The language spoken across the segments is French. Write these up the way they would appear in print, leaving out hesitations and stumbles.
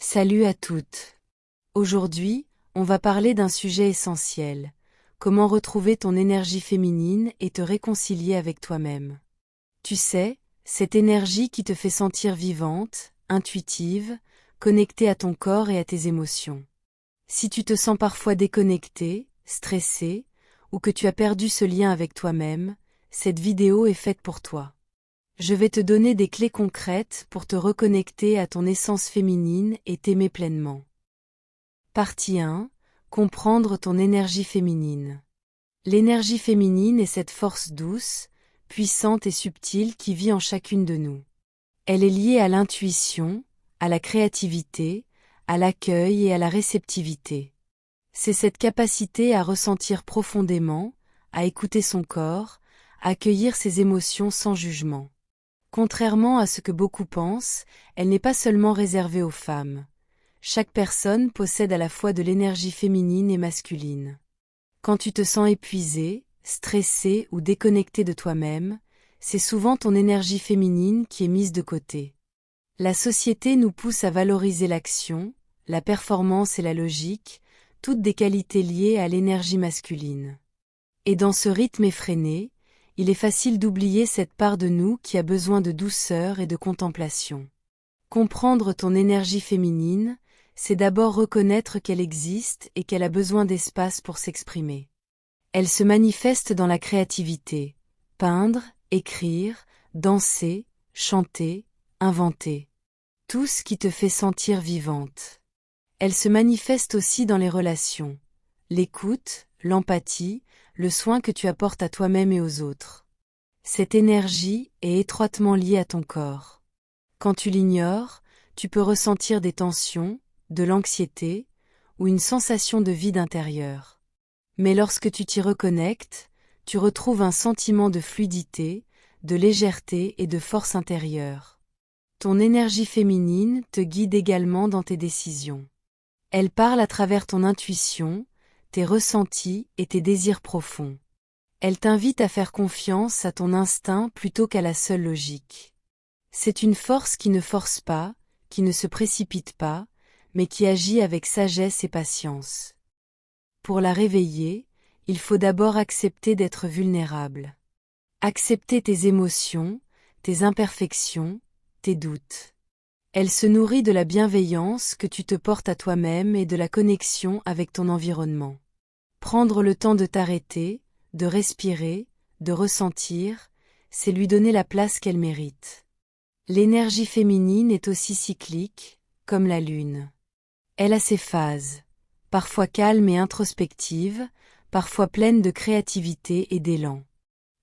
Salut à toutes. Aujourd'hui, on va parler d'un sujet essentiel. Comment retrouver ton énergie féminine et te réconcilier avec toi-même. Tu sais, cette énergie qui te fait sentir vivante, intuitive, connectée à ton corps et à tes émotions. Si tu te sens parfois déconnectée, stressée, ou que tu as perdu ce lien avec toi-même, cette vidéo est faite pour toi. Je vais te donner des clés concrètes pour te reconnecter à ton essence féminine et t'aimer pleinement. Partie 1. Comprendre ton énergie féminine. L'énergie féminine est cette force douce, puissante et subtile qui vit en chacune de nous. Elle est liée à l'intuition, à la créativité, à l'accueil et à la réceptivité. C'est cette capacité à ressentir profondément, à écouter son corps, à accueillir ses émotions sans jugement. Contrairement à ce que beaucoup pensent, elle n'est pas seulement réservée aux femmes. Chaque personne possède à la fois de l'énergie féminine et masculine. Quand tu te sens épuisé, stressé ou déconnecté de toi-même, c'est souvent ton énergie féminine qui est mise de côté. La société nous pousse à valoriser l'action, la performance et la logique, toutes des qualités liées à l'énergie masculine. Et dans ce rythme effréné, il est facile d'oublier cette part de nous qui a besoin de douceur et de contemplation. Comprendre ton énergie féminine, c'est d'abord reconnaître qu'elle existe et qu'elle a besoin d'espace pour s'exprimer. Elle se manifeste dans la créativité, peindre, écrire, danser, chanter, inventer. Tout ce qui te fait sentir vivante. Elle se manifeste aussi dans les relations, l'écoute, l'empathie, le soin que tu apportes à toi-même et aux autres. Cette énergie est étroitement liée à ton corps. Quand tu l'ignores, tu peux ressentir des tensions, de l'anxiété, ou une sensation de vide intérieur. Mais lorsque tu t'y reconnectes, tu retrouves un sentiment de fluidité, de légèreté et de force intérieure. Ton énergie féminine te guide également dans tes décisions. Elle parle à travers ton intuition, tes ressentis et tes désirs profonds. Elle t'invite à faire confiance à ton instinct plutôt qu'à la seule logique. C'est une force qui ne force pas, qui ne se précipite pas, mais qui agit avec sagesse et patience. Pour la réveiller, il faut d'abord accepter d'être vulnérable. Accepter tes émotions, tes imperfections, tes doutes. Elle se nourrit de la bienveillance que tu te portes à toi-même et de la connexion avec ton environnement. Prendre le temps de t'arrêter, de respirer, de ressentir, c'est lui donner la place qu'elle mérite. L'énergie féminine est aussi cyclique, comme la lune. Elle a ses phases, parfois calmes et introspectives, parfois pleines de créativité et d'élan.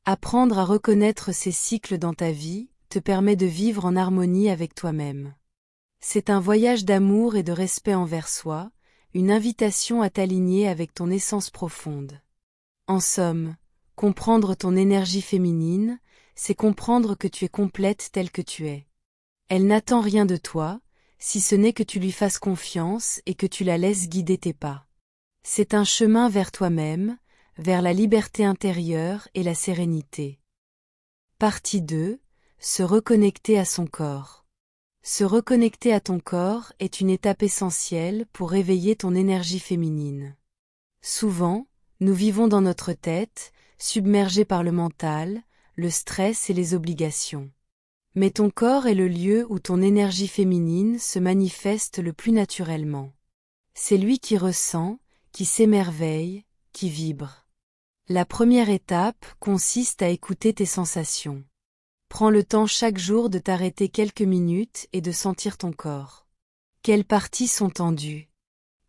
Apprendre à reconnaître ces cycles dans ta vie te permet de vivre en harmonie avec toi-même. C'est un voyage d'amour et de respect envers soi, une invitation à t'aligner avec ton essence profonde. En somme, comprendre ton énergie féminine, c'est comprendre que tu es complète telle que tu es. Elle n'attend rien de toi, si ce n'est que tu lui fasses confiance et que tu la laisses guider tes pas. C'est un chemin vers toi-même, vers la liberté intérieure et la sérénité. Partie 2. Se reconnecter à son corps. Se reconnecter à ton corps est une étape essentielle pour réveiller ton énergie féminine. Souvent, nous vivons dans notre tête, submergés par le mental, le stress et les obligations. Mais ton corps est le lieu où ton énergie féminine se manifeste le plus naturellement. C'est lui qui ressent, qui s'émerveille, qui vibre. La première étape consiste à écouter tes sensations. Prends le temps chaque jour de t'arrêter quelques minutes et de sentir ton corps. Quelles parties sont tendues?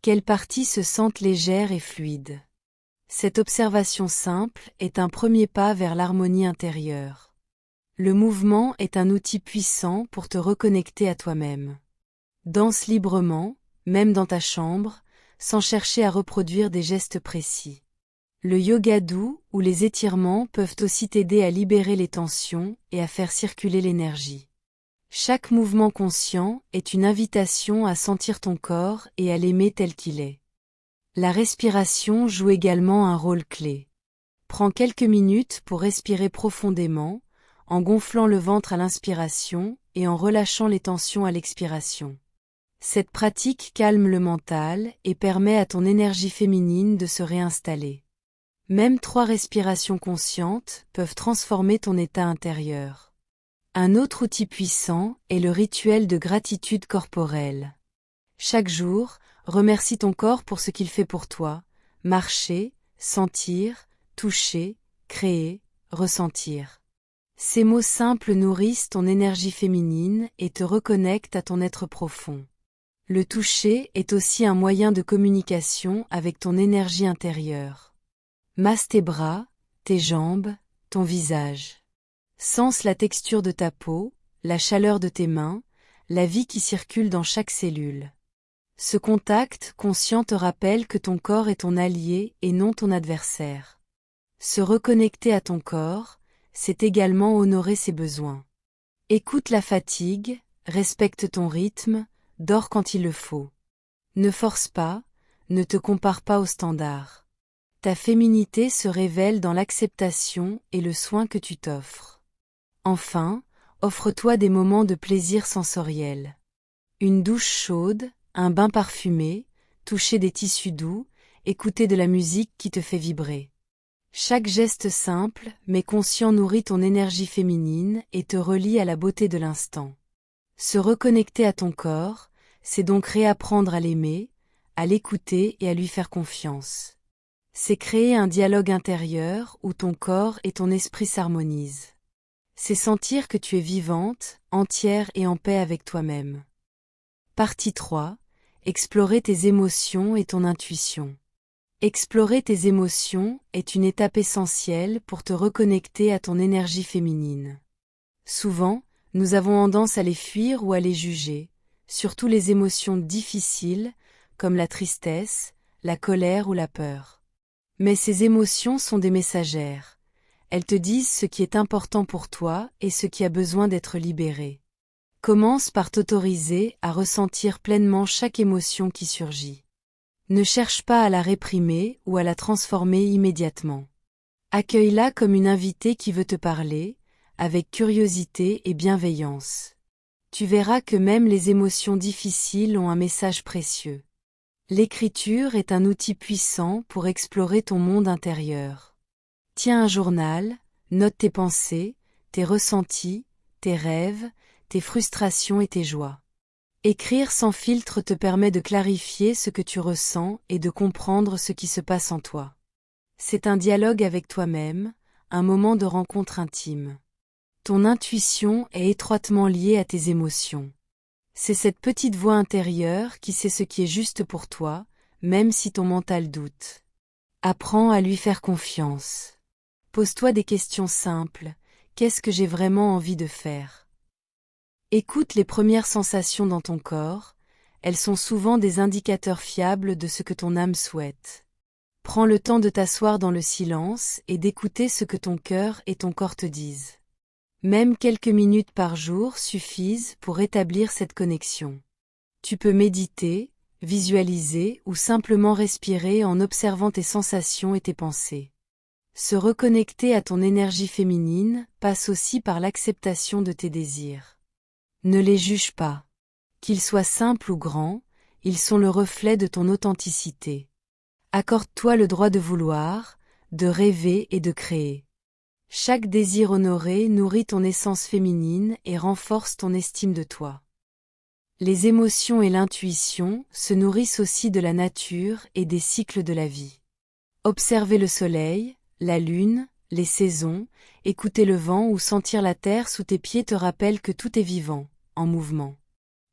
Quelles parties se sentent légères et fluides? Cette observation simple est un premier pas vers l'harmonie intérieure. Le mouvement est un outil puissant pour te reconnecter à toi-même. Danse librement, même dans ta chambre, sans chercher à reproduire des gestes précis. Le yoga doux ou les étirements peuvent aussi t'aider à libérer les tensions et à faire circuler l'énergie. Chaque mouvement conscient est une invitation à sentir ton corps et à l'aimer tel qu'il est. La respiration joue également un rôle clé. Prends quelques minutes pour respirer profondément, en gonflant le ventre à l'inspiration et en relâchant les tensions à l'expiration. Cette pratique calme le mental et permet à ton énergie féminine de se réinstaller. Même 3 respirations conscientes peuvent transformer ton état intérieur. Un autre outil puissant est le rituel de gratitude corporelle. Chaque jour, remercie ton corps pour ce qu'il fait pour toi. Marcher, sentir, toucher, créer, ressentir. Ces mots simples nourrissent ton énergie féminine et te reconnectent à ton être profond. Le toucher est aussi un moyen de communication avec ton énergie intérieure. Masse tes bras, tes jambes, ton visage. Sens la texture de ta peau, la chaleur de tes mains, la vie qui circule dans chaque cellule. Ce contact conscient te rappelle que ton corps est ton allié et non ton adversaire. Se reconnecter à ton corps, c'est également honorer ses besoins. Écoute la fatigue, respecte ton rythme, dors quand il le faut. Ne force pas, ne te compare pas aux standards. Ta féminité se révèle dans l'acceptation et le soin que tu t'offres. Enfin, offre-toi des moments de plaisir sensoriel. Une douche chaude, un bain parfumé, toucher des tissus doux, écouter de la musique qui te fait vibrer. Chaque geste simple, mais conscient nourrit ton énergie féminine et te relie à la beauté de l'instant. Se reconnecter à ton corps, c'est donc réapprendre à l'aimer, à l'écouter et à lui faire confiance. C'est créer un dialogue intérieur où ton corps et ton esprit s'harmonisent. C'est sentir que tu es vivante, entière et en paix avec toi-même. Partie 3. Explorer tes émotions et ton intuition. Explorer tes émotions est une étape essentielle pour te reconnecter à ton énergie féminine. Souvent, nous avons tendance à les fuir ou à les juger, surtout les émotions difficiles, comme la tristesse, la colère ou la peur. Mais ces émotions sont des messagères. Elles te disent ce qui est important pour toi et ce qui a besoin d'être libéré. Commence par t'autoriser à ressentir pleinement chaque émotion qui surgit. Ne cherche pas à la réprimer ou à la transformer immédiatement. Accueille-la comme une invitée qui veut te parler, avec curiosité et bienveillance. Tu verras que même les émotions difficiles ont un message précieux. L'écriture est un outil puissant pour explorer ton monde intérieur. Tiens un journal, note tes pensées, tes ressentis, tes rêves, tes frustrations et tes joies. Écrire sans filtre te permet de clarifier ce que tu ressens et de comprendre ce qui se passe en toi. C'est un dialogue avec toi-même, un moment de rencontre intime. Ton intuition est étroitement liée à tes émotions. C'est cette petite voix intérieure qui sait ce qui est juste pour toi, même si ton mental doute. Apprends à lui faire confiance. Pose-toi des questions simples. Qu'est-ce que j'ai vraiment envie de faire ? Écoute les premières sensations dans ton corps, elles sont souvent des indicateurs fiables de ce que ton âme souhaite. Prends le temps de t'asseoir dans le silence et d'écouter ce que ton cœur et ton corps te disent. Même quelques minutes par jour suffisent pour établir cette connexion. Tu peux méditer, visualiser ou simplement respirer en observant tes sensations et tes pensées. Se reconnecter à ton énergie féminine passe aussi par l'acceptation de tes désirs. Ne les juge pas. Qu'ils soient simples ou grands, ils sont le reflet de ton authenticité. Accorde-toi le droit de vouloir, de rêver et de créer. Chaque désir honoré nourrit ton essence féminine et renforce ton estime de toi. Les émotions et l'intuition se nourrissent aussi de la nature et des cycles de la vie. Observer le soleil, la lune, les saisons, écouter le vent ou sentir la terre sous tes pieds te rappelle que tout est vivant, en mouvement.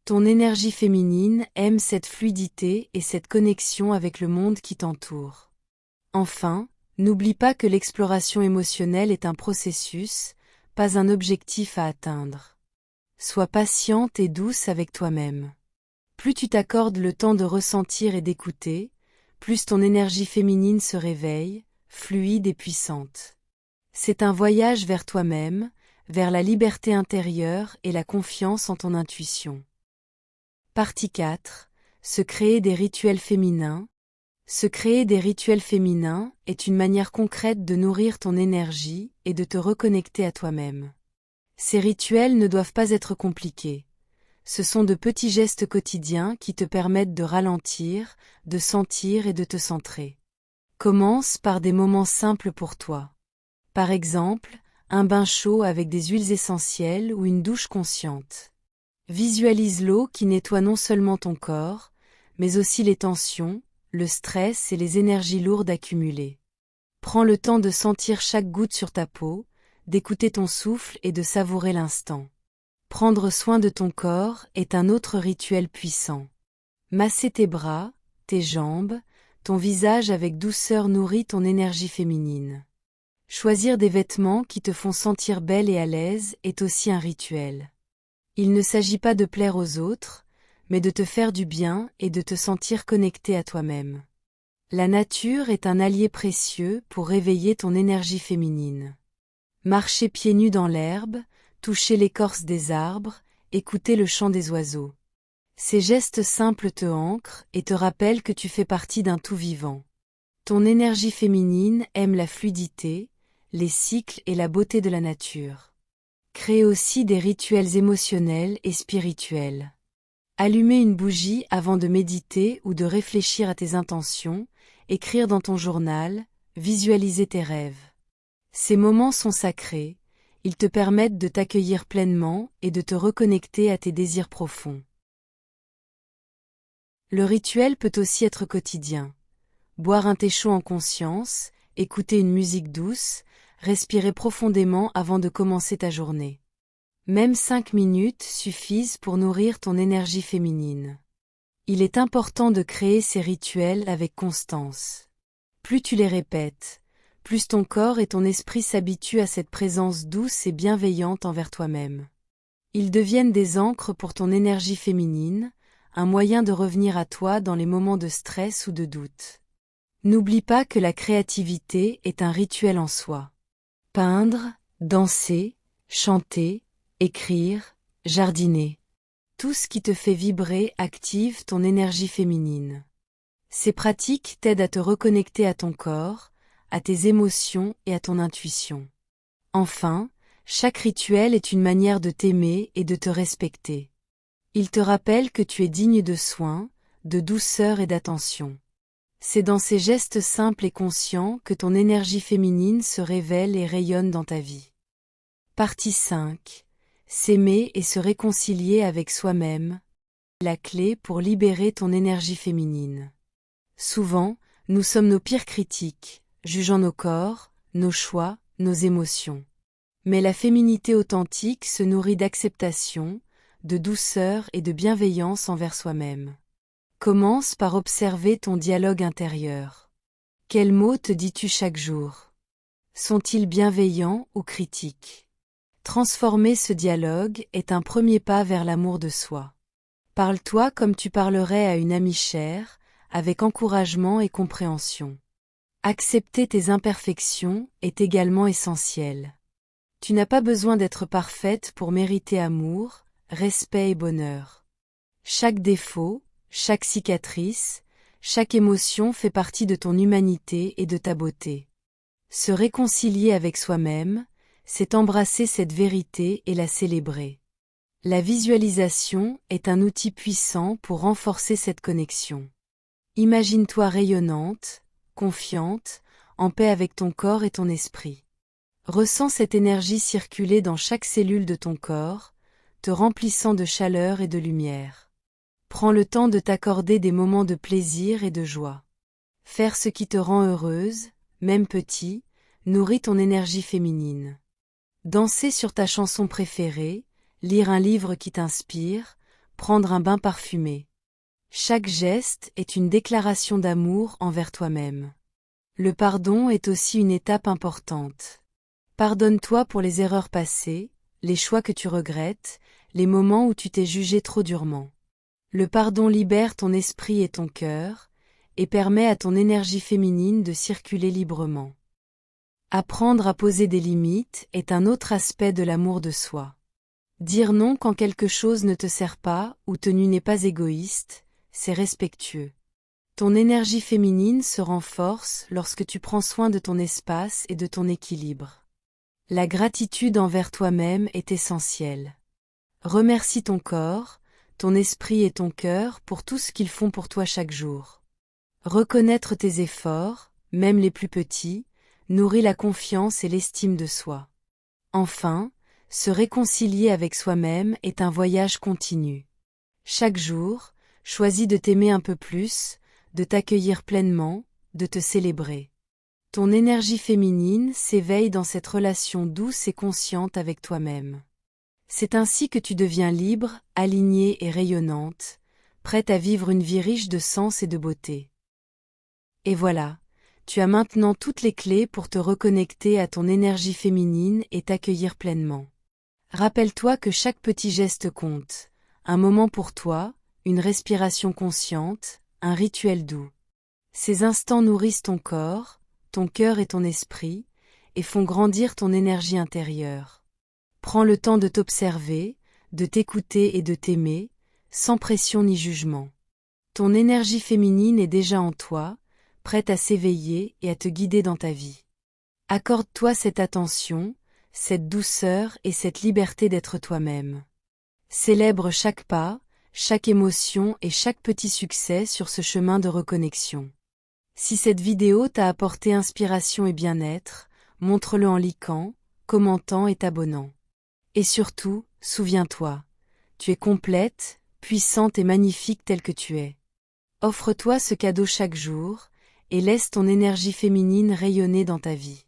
Ton énergie féminine aime cette fluidité et cette connexion avec le monde qui t'entoure. Enfin, n'oublie pas que l'exploration émotionnelle est un processus, pas un objectif à atteindre. Sois patiente et douce avec toi-même. Plus tu t'accordes le temps de ressentir et d'écouter, plus ton énergie féminine se réveille, fluide et puissante. C'est un voyage vers toi-même, vers la liberté intérieure et la confiance en ton intuition. Partie 4. Se créer des rituels féminins. Se créer des rituels féminins est une manière concrète de nourrir ton énergie et de te reconnecter à toi-même. Ces rituels ne doivent pas être compliqués. Ce sont de petits gestes quotidiens qui te permettent de ralentir, de sentir et de te centrer. Commence par des moments simples pour toi. Par exemple, un bain chaud avec des huiles essentielles ou une douche consciente. Visualise l'eau qui nettoie non seulement ton corps, mais aussi les tensions, le stress et les énergies lourdes accumulées. Prends le temps de sentir chaque goutte sur ta peau, d'écouter ton souffle et de savourer l'instant. Prendre soin de ton corps est un autre rituel puissant. Masser tes bras, tes jambes, ton visage avec douceur nourrit ton énergie féminine. Choisir des vêtements qui te font sentir belle et à l'aise est aussi un rituel. Il ne s'agit pas de plaire aux autres, mais de te faire du bien et de te sentir connecté à toi-même. La nature est un allié précieux pour réveiller ton énergie féminine. Marcher pieds nus dans l'herbe, toucher l'écorce des arbres, écouter le chant des oiseaux. Ces gestes simples te ancrent et te rappellent que tu fais partie d'un tout vivant. Ton énergie féminine aime la fluidité, les cycles et la beauté de la nature. Crée aussi des rituels émotionnels et spirituels. Allumer une bougie avant de méditer ou de réfléchir à tes intentions, écrire dans ton journal, visualiser tes rêves. Ces moments sont sacrés, ils te permettent de t'accueillir pleinement et de te reconnecter à tes désirs profonds. Le rituel peut aussi être quotidien. Boire un thé chaud en conscience, écouter une musique douce, respirer profondément avant de commencer ta journée. Même 5 minutes suffisent pour nourrir ton énergie féminine. Il est important de créer ces rituels avec constance. Plus tu les répètes, plus ton corps et ton esprit s'habituent à cette présence douce et bienveillante envers toi-même. Ils deviennent des ancres pour ton énergie féminine, un moyen de revenir à toi dans les moments de stress ou de doute. N'oublie pas que la créativité est un rituel en soi. Peindre, danser, chanter, écrire, jardiner. Tout ce qui te fait vibrer active ton énergie féminine. Ces pratiques t'aident à te reconnecter à ton corps, à tes émotions et à ton intuition. Enfin, chaque rituel est une manière de t'aimer et de te respecter. Il te rappelle que tu es digne de soins, de douceur et d'attention. C'est dans ces gestes simples et conscients que ton énergie féminine se révèle et rayonne dans ta vie. Partie 5. S'aimer et se réconcilier avec soi-même. La clé pour libérer ton énergie féminine. Souvent, nous sommes nos pires critiques, jugeant nos corps, nos choix, nos émotions. Mais la féminité authentique se nourrit d'acceptation, de douceur et de bienveillance envers soi-même. Commence par observer ton dialogue intérieur. Quels mots te dis-tu chaque jour? Sont-ils bienveillants ou critiques? Transformer ce dialogue est un premier pas vers l'amour de soi. Parle-toi comme tu parlerais à une amie chère, avec encouragement et compréhension. Accepter tes imperfections est également essentiel. Tu n'as pas besoin d'être parfaite pour mériter amour, respect et bonheur. Chaque défaut, chaque cicatrice, chaque émotion fait partie de ton humanité et de ta beauté. Se réconcilier avec soi-même, c'est embrasser cette vérité et la célébrer. La visualisation est un outil puissant pour renforcer cette connexion. Imagine-toi rayonnante, confiante, en paix avec ton corps et ton esprit. Ressens cette énergie circuler dans chaque cellule de ton corps, te remplissant de chaleur et de lumière. Prends le temps de t'accorder des moments de plaisir et de joie. Faire ce qui te rend heureuse, même petit, nourrit ton énergie féminine. Danser sur ta chanson préférée, lire un livre qui t'inspire, prendre un bain parfumé. Chaque geste est une déclaration d'amour envers toi-même. Le pardon est aussi une étape importante. Pardonne-toi pour les erreurs passées, les choix que tu regrettes, les moments où tu t'es jugé trop durement. Le pardon libère ton esprit et ton cœur, et permet à ton énergie féminine de circuler librement. Apprendre à poser des limites est un autre aspect de l'amour de soi. Dire non quand quelque chose ne te sert pas ou tenue n'est pas égoïste, c'est respectueux. Ton énergie féminine se renforce lorsque tu prends soin de ton espace et de ton équilibre. La gratitude envers toi-même est essentielle. Remercie ton corps, ton esprit et ton cœur pour tout ce qu'ils font pour toi chaque jour. Reconnaître tes efforts, même les plus petits, nourrit la confiance et l'estime de soi. Enfin, se réconcilier avec soi-même est un voyage continu. Chaque jour, choisis de t'aimer un peu plus, de t'accueillir pleinement, de te célébrer. Ton énergie féminine s'éveille dans cette relation douce et consciente avec toi-même. C'est ainsi que tu deviens libre, alignée et rayonnante, prête à vivre une vie riche de sens et de beauté. Et voilà, tu as maintenant toutes les clés pour te reconnecter à ton énergie féminine et t'accueillir pleinement. Rappelle-toi que chaque petit geste compte, un moment pour toi, une respiration consciente, un rituel doux. Ces instants nourrissent ton corps, ton cœur et ton esprit, et font grandir ton énergie intérieure. Prends le temps de t'observer, de t'écouter et de t'aimer, sans pression ni jugement. Ton énergie féminine est déjà en toi, prête à s'éveiller et à te guider dans ta vie. Accorde-toi cette attention, cette douceur et cette liberté d'être toi-même. Célèbre chaque pas, chaque émotion et chaque petit succès sur ce chemin de reconnexion. Si cette vidéo t'a apporté inspiration et bien-être, montre-le en likant, commentant et t'abonnant. Et surtout, souviens-toi, tu es complète, puissante et magnifique telle que tu es. Offre-toi ce cadeau chaque jour, et laisse ton énergie féminine rayonner dans ta vie.